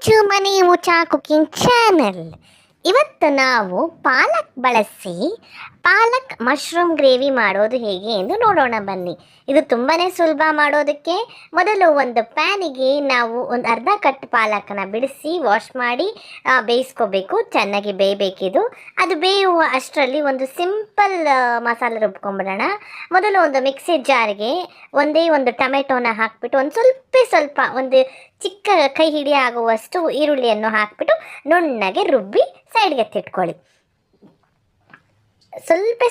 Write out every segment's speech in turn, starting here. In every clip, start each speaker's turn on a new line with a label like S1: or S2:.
S1: To ಮನಿ ಊಟ cooking channel. ಇವತ್ತು ನಾವು ಪಾಲಕ್ ಬಳಸಿ ಪಾಲಕ್ ಮಶ್ರೂಮ್ ಗ್ರೇವಿ ಮಾಡೋದು ಹೇಗೆ ಎಂದು ನೋಡೋಣ ಬನ್ನಿ. ಇದು ತುಂಬಾ ಸುಲಭ ಮಾಡೋದಕ್ಕೆ. ಮೊದಲು ಒಂದು ಪ್ಯಾನಿಗೆ ನಾವು ಒಂದು ಅರ್ಧ ಕಟ್ ಪಾಲಕನ ಬಿಡಿಸಿ ವಾಶ್ ಮಾಡಿ ಬೇಯಿಸ್ಕೋಬೇಕು. ಚೆನ್ನಾಗಿ ಬೇಯಬೇಕಿದು. ಅದು ಬೇಯುವ ಅಷ್ಟರಲ್ಲಿ ಒಂದು ಸಿಂಪಲ್ ಮಸಾಲೆ ರುಬ್ಕೊಂಡ್ಬಿಡೋಣ. ಮೊದಲು ಒಂದು ಮಿಕ್ಸಿ ಜಾರ್ಗೆ ಒಂದೇ ಒಂದು ಟೊಮೆಟೊನ ಹಾಕ್ಬಿಟ್ಟು ಒಂದು ಸ್ವಲ್ಪ ಒಂದು ಚಿಕ್ಕ ಕೈ ಹಿಡಿ ಆಗುವಷ್ಟು ಈರುಳ್ಳಿಯನ್ನು ಹಾಕ್ಬಿಟ್ಟು ನುಣ್ಣಗೆ ರುಬ್ಬಿ ಸೈಡ್ಗೆ ಎತ್ತಿಟ್ಕೊಳ್ಳಿ.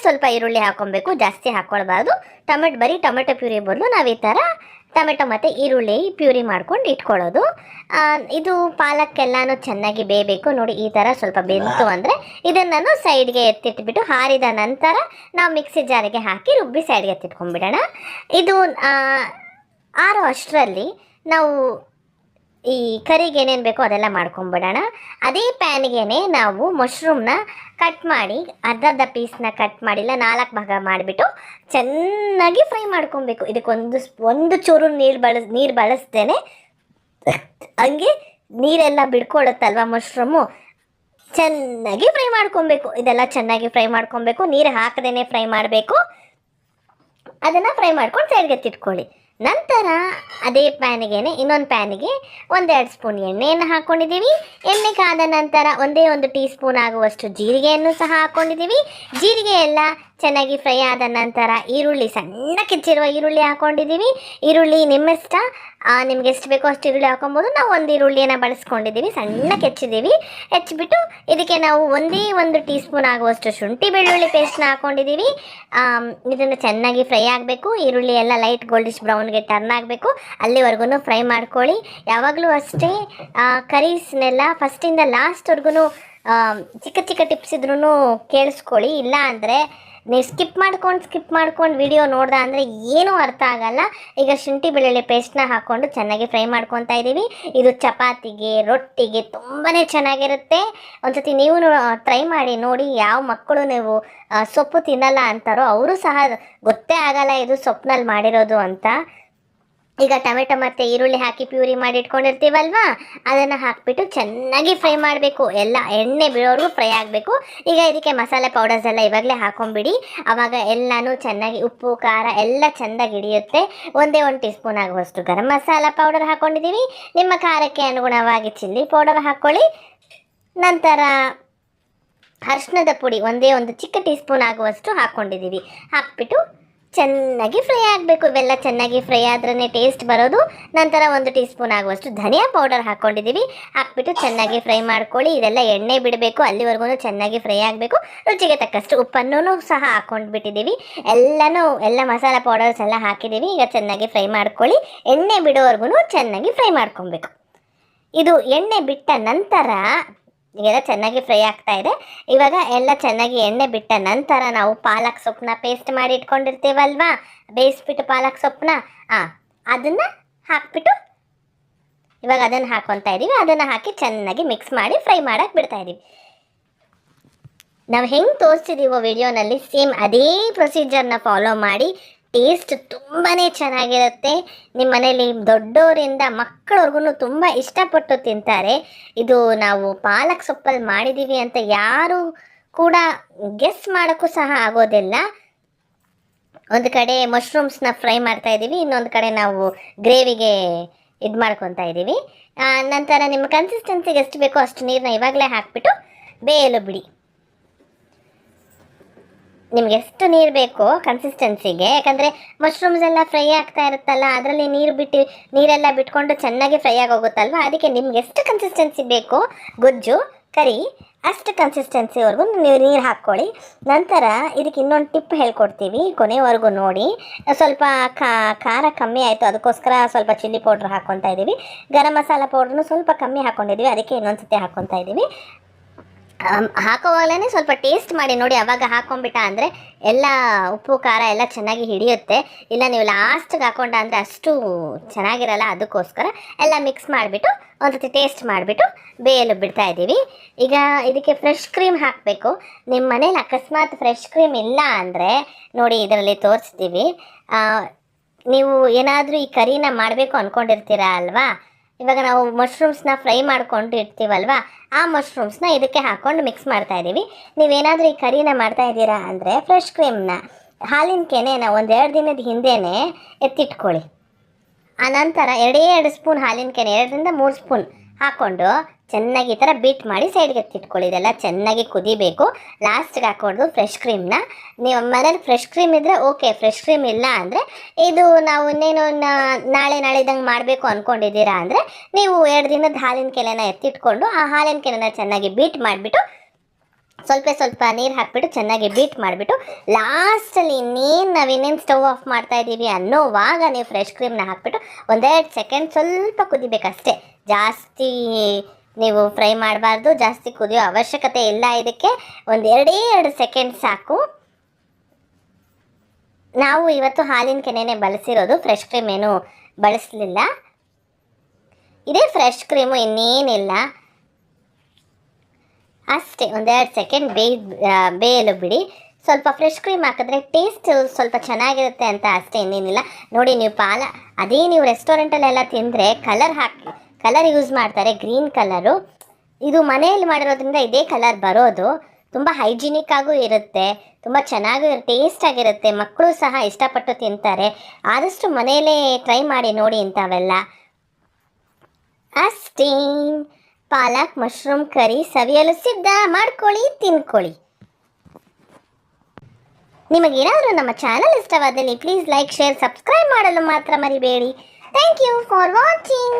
S1: ಸ್ವಲ್ಪ ಈರುಳ್ಳಿ ಹಾಕೊಬೇಕು, ಜಾಸ್ತಿ ಹಾಕ್ಕೊಳ್ಬಾರ್ದು. ಬರೀ ಟೊಮೆಟೊ ಪ್ಯೂರಿ ಬದಲು ನಾವು ಈ ಥರ ಟೊಮೆಟೊ ಮತ್ತು ಈರುಳ್ಳಿ ಪ್ಯೂರಿ ಮಾಡ್ಕೊಂಡು ಇಟ್ಕೊಳ್ಳೋದು. ಇದು ಪಾಲಕ್ಕೆಲ್ಲನೂ ಚೆನ್ನಾಗಿ ಬೇಯಬೇಕು. ನೋಡಿ, ಈ ಥರ ಸ್ವಲ್ಪ ಬೆಂತು ಅಂದರೆ ಇದನ್ನು ಸೈಡ್ಗೆ ಎತ್ತಿಟ್ಬಿಟ್ಟು ಹಾರಿದ ನಂತರ ನಾವು ಮಿಕ್ಸಿ ಜಾರಿಗೆ ಹಾಕಿ ರುಬ್ಬಿ ಸೈಡ್ಗೆ ಎತ್ತಿಟ್ಕೊಂಡ್ಬಿಡೋಣ. ಇದು ಆರೋ ಅಷ್ಟರಲ್ಲಿ ನಾವು ಈ ಕರಿಗೆ ಏನೇನು ಬೇಕೋ ಅದೆಲ್ಲ ಮಾಡ್ಕೊಂಬಿಡೋಣ. ಅದೇ ಪ್ಯಾನ್ಗೆ ನಾವು ಮಶ್ರೂಮ್ನ ಕಟ್ ಮಾಡಿ ಅರ್ಧ ಪೀಸ್ನ ಕಟ್ ಮಾಡಿಲ್ಲ 4 ಭಾಗ ಮಾಡಿಬಿಟ್ಟು ಚೆನ್ನಾಗಿ ಫ್ರೈ ಮಾಡ್ಕೊಬೇಕು. ಇದಕ್ಕೆ ಒಂದು ಚೂರು ನೀರು ಬಳಸ್ದೇನೆ ಹಂಗೆ ನೀರೆಲ್ಲ ಬಿಡ್ಕೊಳ್ಳುತ್ತಲ್ವ ಮಶ್ರೂಮು, ಚೆನ್ನಾಗಿ ಫ್ರೈ ಮಾಡ್ಕೊಬೇಕು. ಇದೆಲ್ಲ ಚೆನ್ನಾಗಿ ಫ್ರೈ ಮಾಡ್ಕೊಬೇಕು, ನೀರು ಹಾಕದೇನೆ ಫ್ರೈ ಮಾಡಬೇಕು. ಅದನ್ನು ಫ್ರೈ ಮಾಡ್ಕೊಂಡು ಸೈಡ್ಗೆ ಎತ್ತಿಟ್ಕೊಳ್ಳಿ. ನಂತರ ಅದೇ ಇನ್ನೊಂದು ಪ್ಯಾನಿಗೆ 1-2 ಸ್ಪೂನ್ ಎಣ್ಣೆಯನ್ನು ಹಾಕ್ಕೊಂಡಿದ್ದೀವಿ. ಎಣ್ಣೆ ಕಾದ ನಂತರ ಒಂದು ಟೀ ಸ್ಪೂನ್ ಆಗುವಷ್ಟು ಜೀರಿಗೆಯನ್ನು ಸಹ ಹಾಕ್ಕೊಂಡಿದ್ದೀವಿ. ಜೀರಿಗೆ ಎಲ್ಲ ಚೆನ್ನಾಗಿ ಫ್ರೈ ಆದ ನಂತರ ಸಣ್ಣ ಕೆಚ್ಚಿರುವ ಈರುಳ್ಳಿ ಹಾಕ್ಕೊಂಡಿದ್ದೀವಿ. ಈರುಳ್ಳಿ ನಿಮ್ಮಿಷ್ಟ, ನಿಮ್ಗೆ ಎಷ್ಟು ಬೇಕೋ ಅಷ್ಟು ಈರುಳ್ಳಿ ಹಾಕೊಬೋದು. ನಾವು ಒಂದು ಈರುಳ್ಳಿಯನ್ನು ಬಳಸ್ಕೊಂಡಿದ್ದೀವಿ, ಸಣ್ಣ ಹೆಚ್ಚಿಬಿಟ್ಟು ಇದಕ್ಕೆ ನಾವು ಒಂದು ಟೀ ಸ್ಪೂನ್ ಆಗುವಷ್ಟು ಶುಂಠಿ ಬೆಳ್ಳುಳ್ಳಿ ಪೇಸ್ಟ್ನ ಹಾಕ್ಕೊಂಡಿದ್ದೀವಿ. ಇದನ್ನು ಚೆನ್ನಾಗಿ ಫ್ರೈ ಆಗಬೇಕು. ಈರುಳ್ಳಿ ಎಲ್ಲ ಲೈಟ್ ಗೋಲ್ಡಿಶ್ ಬ್ರೌನ್ಗೆ ಟರ್ನ್ ಆಗಬೇಕು, ಅಲ್ಲಿವರೆಗೂ ಫ್ರೈ ಮಾಡ್ಕೊಳ್ಳಿ. ಯಾವಾಗಲೂ ಅಷ್ಟೇ ಕರೀಸ್ನೆಲ್ಲ ಫಸ್ಟಿಂದ ಲಾಸ್ಟ್ವರೆಗೂ ಚಿಕ್ಕ ಟಿಪ್ಸ್ ಇದ್ರೂ ಕೇಳಿಸ್ಕೊಳ್ಳಿ. ಇಲ್ಲ ಅಂದರೆ ನೀವು ಸ್ಕಿಪ್ ಮಾಡ್ಕೊಂಡು ವಿಡಿಯೋ ನೋಡ್ದ ಅಂದರೆ ಏನೂ ಅರ್ಥ ಆಗಲ್ಲ. ಈಗ ಶುಂಠಿ ಬೆಳ್ಳುಳ್ಳಿ ಪೇಸ್ಟ್ನ ಹಾಕ್ಕೊಂಡು ಚೆನ್ನಾಗಿ ಫ್ರೈ ಮಾಡ್ಕೊತಾ ಇದ್ದೀವಿ. ಇದು ಚಪಾತಿಗೆ, ರೊಟ್ಟಿಗೆ ತುಂಬಾ ಚೆನ್ನಾಗಿರುತ್ತೆ. ಒಂದ್ಸತಿ ನೀವು ಟ್ರೈ ಮಾಡಿ ನೋಡಿ. ಯಾವ ಮಕ್ಕಳು ನೀವು ಸೊಪ್ಪು ತಿನ್ನಲ್ಲ ಅಂತಾರೋ ಅವರು ಸಹ ಗೊತ್ತೇ ಆಗಲ್ಲ ಇದು ಸೊಪ್ಪಿನಲ್ಲಿ ಮಾಡಿರೋದು ಅಂತ. ಈಗ ಟೊಮೆಟೊ ಮತ್ತು ಈರುಳ್ಳಿ ಹಾಕಿ ಪ್ಯೂರಿ ಮಾಡಿ ಇಟ್ಕೊಂಡಿರ್ತೀವಲ್ವ, ಅದನ್ನು ಹಾಕಿಬಿಟ್ಟು ಚೆನ್ನಾಗಿ ಫ್ರೈ ಮಾಡಬೇಕು. ಎಲ್ಲ ಎಣ್ಣೆ ಬಿಡೋವರೆಗೂ ಫ್ರೈ ಆಗಬೇಕು. ಈಗ ಇದಕ್ಕೆ ಮಸಾಲೆ ಪೌಡರ್ಸ್ ಎಲ್ಲ ಇವಾಗಲೇ ಹಾಕೊಂಡ್ಬಿಡಿ. ಆವಾಗ ಎಲ್ಲನೂ ಚೆನ್ನಾಗಿ ಉಪ್ಪು ಖಾರ ಎಲ್ಲ ಚೆಂದಾಗಿ ಹಿಡಿಯುತ್ತೆ. ಒಂದು ಟೀ ಸ್ಪೂನ್ ಆಗುವಷ್ಟು ಗರಂ ಮಸಾಲ ಪೌಡರ್ ಹಾಕ್ಕೊಂಡಿದ್ದೀವಿ. ನಿಮ್ಮ ಖಾರಕ್ಕೆ ಅನುಗುಣವಾಗಿ ಚಿಲ್ಲಿ ಪೌಡರ್ ಹಾಕ್ಕೊಳ್ಳಿ. ನಂತರ ಅರಿಶಿಣದ ಪುಡಿ ಒಂದು ಚಿಕ್ಕ ಟೀ ಸ್ಪೂನ್ ಆಗುವಷ್ಟು ಹಾಕ್ಕೊಂಡಿದ್ದೀವಿ. ಹಾಕ್ಬಿಟ್ಟು ಚೆನ್ನಾಗಿ ಫ್ರೈ ಆಗಬೇಕು. ಇವೆಲ್ಲ ಚೆನ್ನಾಗಿ ಫ್ರೈ ಆದ್ರೇ ಟೇಸ್ಟ್ ಬರೋದು. ನಂತರ 1 ಟೀ ಸ್ಪೂನ್ ಆಗುವಷ್ಟು ಧನಿಯಾ ಪೌಡರ್ ಹಾಕ್ಕೊಂಡಿದ್ದೀವಿ. ಹಾಕ್ಬಿಟ್ಟು ಚೆನ್ನಾಗಿ ಫ್ರೈ ಮಾಡ್ಕೊಳ್ಳಿ. ಇದೆಲ್ಲ ಎಣ್ಣೆ ಬಿಡಬೇಕು, ಅಲ್ಲಿವರೆಗೂ ಚೆನ್ನಾಗಿ ಫ್ರೈ ಆಗಬೇಕು. ರುಚಿಗೆ ತಕ್ಕಷ್ಟು ಉಪ್ಪನ್ನು ಸಹ ಹಾಕ್ಕೊಂಡ್ಬಿಟ್ಟಿದ್ದೀವಿ. ಎಲ್ಲ ಮಸಾಲ ಪೌಡರ್ಸ್ ಎಲ್ಲ ಹಾಕಿದ್ದೀವಿ. ಈಗ ಚೆನ್ನಾಗಿ ಫ್ರೈ ಮಾಡ್ಕೊಳ್ಳಿ. ಎಣ್ಣೆ ಬಿಡೋವರೆಗೂ ಚೆನ್ನಾಗಿ ಫ್ರೈ ಮಾಡ್ಕೊಬೇಕು. ಇದು ಎಣ್ಣೆ ಬಿಟ್ಟ ನಂತರ ಈಗೆಲ್ಲ ಚೆನ್ನಾಗಿ ಫ್ರೈ ಆಗ್ತಾ ಇದೆ. ಇವಾಗ ಎಲ್ಲ ಚೆನ್ನಾಗಿ ಎಣ್ಣೆ ಬಿಟ್ಟ ನಂತರ ನಾವು ಪಾಲಕ್ ಸೊಪ್ಪನ್ನ ಪೇಸ್ಟ್ ಮಾಡಿ ಇಟ್ಕೊಂಡಿರ್ತೀವಲ್ವಾ, ಬೇಯಿಸ್ಬಿಟ್ಟು ಪಾಲಕ್ ಸೊಪ್ಪನ್ನ ಅದನ್ನು ಹಾಕ್ಬಿಟ್ಟು ಇವಾಗ ಅದನ್ನು ಹಾಕ್ಕೊತಾ ಇದ್ದೀವಿ. ಅದನ್ನು ಹಾಕಿ ಚೆನ್ನಾಗಿ ಮಿಕ್ಸ್ ಮಾಡಿ ಫ್ರೈ ಮಾಡೋಕ್ಕೆ ಬಿಡ್ತಾ ಇದ್ದೀವಿ. ನಾವು ಹೆಂಗೆ ತೋರಿಸಿದ್ದೀವೋ ವಿಡಿಯೋನಲ್ಲಿ ಸೇಮ್ ಅದೇ ಪ್ರೊಸೀಜರ್ನ ಫಾಲೋ ಮಾಡಿ. ಟೇಸ್ಟ್ ತುಂಬಾ ಚೆನ್ನಾಗಿರುತ್ತೆ. ನಿಮ್ಮ ಮನೇಲಿ ದೊಡ್ಡವರಿಂದ ಮಕ್ಕಳವ್ರಿಗೂ ತುಂಬ ಇಷ್ಟಪಟ್ಟು ತಿಂತಾರೆ. ಇದು ನಾವು ಪಾಲಕ್ ಸೊಪ್ಪಲ್ಲಿ ಮಾಡಿದ್ದೀವಿ ಅಂತ ಯಾರು ಕೂಡ ಗೆಸ್ ಮಾಡೋಕ್ಕೂ ಸಹ ಆಗೋದಿಲ್ಲ. ಒಂದು ಕಡೆ ಮಶ್ರೂಮ್ಸ್ನ ಫ್ರೈ ಮಾಡ್ತಾ ಇದ್ದೀವಿ, ಇನ್ನೊಂದು ಕಡೆ ನಾವು ಗ್ರೇವಿಗೆ ಇದು ಮಾಡ್ಕೊತಾ ಇದ್ದೀವಿ. ನಂತರ ನಿಮ್ಮ ಕನ್ಸಿಸ್ಟೆನ್ಸಿಗೆ ಎಷ್ಟು ಬೇಕೋ ಅಷ್ಟು ನೀರನ್ನ ಇವಾಗಲೇ ಹಾಕ್ಬಿಟ್ಟು ಬೇಯಲು ಬಿಡಿ. ನಿಮ್ಗೆ ಎಷ್ಟು ನೀರು ಬೇಕೋ ಕನ್ಸಿಸ್ಟೆನ್ಸಿಗೆ, ಯಾಕಂದರೆ ಮಶ್ರೂಮ್ಸ್ ಎಲ್ಲ ಫ್ರೈ ಆಗ್ತಾ ಇರುತ್ತಲ್ಲ, ಅದರಲ್ಲಿ ನೀರೆಲ್ಲ ಬಿಟ್ಕೊಂಡು ಚೆನ್ನಾಗಿ ಫ್ರೈ ಆಗೋಗುತ್ತಲ್ವ. ಅದಕ್ಕೆ ನಿಮ್ಗೆ ಎಷ್ಟು ಕನ್ಸಿಸ್ಟೆನ್ಸಿ ಬೇಕೋ ಗೊಜ್ಜು ಕರಿ ಅಷ್ಟು ಕನ್ಸಿಸ್ಟೆನ್ಸಿವರೆಗೂ ನೀವು ನೀರು ಹಾಕ್ಕೊಳ್ಳಿ. ನಂತರ ಇದಕ್ಕೆ ಇನ್ನೊಂದು ಟಿಪ್ ಹೇಳ್ಕೊಡ್ತೀವಿ, ಕೊನೆವರೆಗೂ ನೋಡಿ. ಸ್ವಲ್ಪ ಖಾರ ಕಮ್ಮಿ ಆಯಿತು, ಅದಕ್ಕೋಸ್ಕರ ಸ್ವಲ್ಪ ಚಿಲ್ಲಿ ಪೌಡ್ರ್ ಹಾಕ್ಕೊತಾ ಇದ್ದೀವಿ. ಗರಂ ಮಸಾಲ ಪೌಡ್ರನ್ನು ಸ್ವಲ್ಪ ಕಮ್ಮಿ ಹಾಕ್ಕೊಂಡಿದ್ದೀವಿ, ಅದಕ್ಕೆ ಇನ್ನೊಂದು ಸತಿ ಹಾಕ್ಕೊತಾ ಇದ್ದೀವಿ. ಹಾಕೋವಾಗಲೇ ಸ್ವಲ್ಪ ಟೇಸ್ಟ್ ಮಾಡಿ ನೋಡಿ. ಅವಾಗ ಹಾಕ್ಕೊಂಬಿಟ್ಟ ಅಂದರೆ ಎಲ್ಲ ಉಪ್ಪು ಖಾರ ಎಲ್ಲ ಚೆನ್ನಾಗಿ ಹಿಡಿಯುತ್ತೆ. ಇಲ್ಲ ನೀವು ಲಾಸ್ಟಿಗೆ ಹಾಕೊಂಡ ಅಂದರೆ ಅಷ್ಟು ಚೆನ್ನಾಗಿರಲ್ಲ. ಅದಕ್ಕೋಸ್ಕರ ಎಲ್ಲ ಮಿಕ್ಸ್ ಮಾಡಿಬಿಟ್ಟು ಒಂದ್ಸತಿ ಟೇಸ್ಟ್ ಮಾಡಿಬಿಟ್ಟು ಬೇಯಲು ಬಿಡ್ತಾ ಇದ್ದೀವಿ. ಈಗ ಇದಕ್ಕೆ ಫ್ರೆಶ್ ಕ್ರೀಮ್ ಹಾಕಬೇಕು. ನಿಮ್ಮ ಮನೇಲಿ ಅಕಸ್ಮಾತ್ ಫ್ರೆಶ್ ಕ್ರೀಮ್ ಇಲ್ಲ ಅಂದರೆ ನೋಡಿ, ಇದರಲ್ಲಿ ತೋರಿಸ್ತೀವಿ. ನೀವು ಏನಾದರೂ ಈ ಕರಿನ ಮಾಡಬೇಕು ಅಂದ್ಕೊಂಡಿರ್ತೀರ ಅಲ್ವಾ, ಇವಾಗ ನಾವು ಮಶ್ರೂಮ್ಸ್ನ ಫ್ರೈ ಮಾಡ್ಕೊಂಡು ಇಡ್ತೀವಲ್ವ, ಆ ಮಶ್ರೂಮ್ಸ್ನ ಇದಕ್ಕೆ ಹಾಕ್ಕೊಂಡು ಮಿಕ್ಸ್ ಮಾಡ್ತಾ ಇದ್ದೀವಿ. ನೀವೇನಾದರೂ ಈ ಕರಿನ ಮಾಡ್ತಾ ಇದ್ದೀರಾ ಅಂದರೆ ಫ್ರೆಶ್ ಕ್ರೀಮ್ನ ಹಾಲಿನ ಕೆನೆನ ಒಂದು 2 ದಿನದ ಹಿಂದೆಯೇ ಎತ್ತಿಟ್ಕೊಳ್ಳಿ. ಆನಂತರ 2 ಸ್ಪೂನ್ ಹಾಲಿನ ಕೆನೆ, 2ರಿಂದ 3 ಸ್ಪೂನ್ ಹಾಕ್ಕೊಂಡು ಚೆನ್ನಾಗಿ ಈ ಥರ ಬೀಟ್ ಮಾಡಿ ಸೈಡ್ಗೆ ಎತ್ತಿಟ್ಕೊಳ್ಳಿ. ಇದೆಲ್ಲ ಚೆನ್ನಾಗಿ ಕುದಿಬೇಕು. ಲಾಸ್ಟ್ಗೆ ಹಾಕ್ಕೊಂಡು ಫ್ರೆಶ್ ಕ್ರೀಮ್ನ, ನೀವು ಮನೇಲಿ ಫ್ರೆಶ್ ಕ್ರೀಮ್ ಇದ್ದರೆ ಓಕೆ, ಫ್ರೆಶ್ ಕ್ರೀಮ್ ಇಲ್ಲ ಅಂದರೆ ಇದು ನಾವು ಇನ್ನೇನು ನಾಳಿದಂಗೆ ಮಾಡಬೇಕು ಅಂದ್ಕೊಂಡಿದ್ದೀರಾ ಅಂದರೆ ನೀವು 2 ದಿನದ ಹಾಲಿನ ಕೆನೆನ ಎತ್ತಿಟ್ಕೊಂಡು ಆ ಹಾಲಿನ ಕೆನೆನ ಚೆನ್ನಾಗಿ ಬೀಟ್ ಮಾಡಿಬಿಟ್ಟು ಸ್ವಲ್ಪ ನೀರು ಹಾಕ್ಬಿಟ್ಟು ಚೆನ್ನಾಗಿ ಬೀಟ್ ಮಾಡಿಬಿಟ್ಟು ಲಾಸ್ಟಲ್ಲಿ ನಾವಿನ್ನೇನು ಸ್ಟವ್ ಆಫ್ ಮಾಡ್ತಾ ಇದ್ದೀವಿ ಅನ್ನೋವಾಗ ನೀವು ಫ್ರೆಶ್ ಕ್ರೀಮ್ನ ಹಾಕ್ಬಿಟ್ಟು 1-2 ಸೆಕೆಂಡ್ ಸ್ವಲ್ಪ ಕುದಿಬೇಕಷ್ಟೇ. ಜಾಸ್ತಿ ನೀವು ಫ್ರೈ ಮಾಡಬಾರ್ದು, ಜಾಸ್ತಿ ಕುದಿಯೋ ಅವಶ್ಯಕತೆ ಇಲ್ಲ. ಇದಕ್ಕೆ 2 ಸೆಕೆಂಡ್ ಸಾಕು. ನಾವು ಇವತ್ತು ಹಾಲಿನ ಕೆನೆನೇ ಬಳಸಿರೋದು, ಫ್ರೆಶ್ ಕ್ರೀಮ್ ಏನು ಬಳಸಲಿಲ್ಲ. ಇದೇ ಫ್ರೆಶ್ ಕ್ರೀಮು, ಇನ್ನೇನಿಲ್ಲ. ಅಷ್ಟೇ, 1-2 ಸೆಕೆಂಡ್ ಬೇಯಲು ಬಿಡಿ. ಸ್ವಲ್ಪ ಫ್ರೆಶ್ ಕ್ರೀಮ್ ಹಾಕಿದ್ರೆ ಟೇಸ್ಟ್ ಸ್ವಲ್ಪ ಚೆನ್ನಾಗಿರುತ್ತೆ ಅಂತ ಅಷ್ಟೇ, ಇನ್ನೇನಿಲ್ಲ. ನೋಡಿ, ನೀವು ಅದೇ ನೀವು ರೆಸ್ಟೋರೆಂಟಲ್ಲೆಲ್ಲ ತಿಂದರೆ ಕಲರ್ ಯೂಸ್ ಮಾಡ್ತಾರೆ, ಗ್ರೀನ್ ಕಲರು. ಇದು ಮನೆಯಲ್ಲಿ ಮಾಡಿರೋದ್ರಿಂದ ಇದೇ ಕಲರ್ ಬರೋದು. ತುಂಬ ಹೈಜಿನಿಕ್ ಆಗೂ ಇರುತ್ತೆ, ತುಂಬ ಚೆನ್ನಾಗೂ ಟೇಸ್ಟಾಗಿರುತ್ತೆ. ಮಕ್ಕಳು ಸಹ ಇಷ್ಟಪಟ್ಟು ತಿಂತಾರೆ. ಆದಷ್ಟು ಮನೆಯಲ್ಲೇ ಟ್ರೈ ಮಾಡಿ ನೋಡಿ ಇಂಥವೆಲ್ಲ. ಅಷ್ಟೇ, ಪಾಲಕ್ ಮಶ್ರೂಮ್ ಕರಿ ಸವಿಯಲು ಸಿದ್ಧ. ಮಾಡ್ಕೊಳ್ಳಿ, ತಿನ್ಕೊಳ್ಳಿ. ನಿಮಗೇನಾದರೂ ನಮ್ಮ ಚಾನಲ್ ಇಷ್ಟವಾದಲ್ಲಿ ಪ್ಲೀಸ್ ಲೈಕ್, ಶೇರ್, ಸಬ್ಸ್ಕ್ರೈಬ್ ಮಾಡಲು ಮಾತ್ರ ಮರಿಬೇಡಿ. Thank you for watching.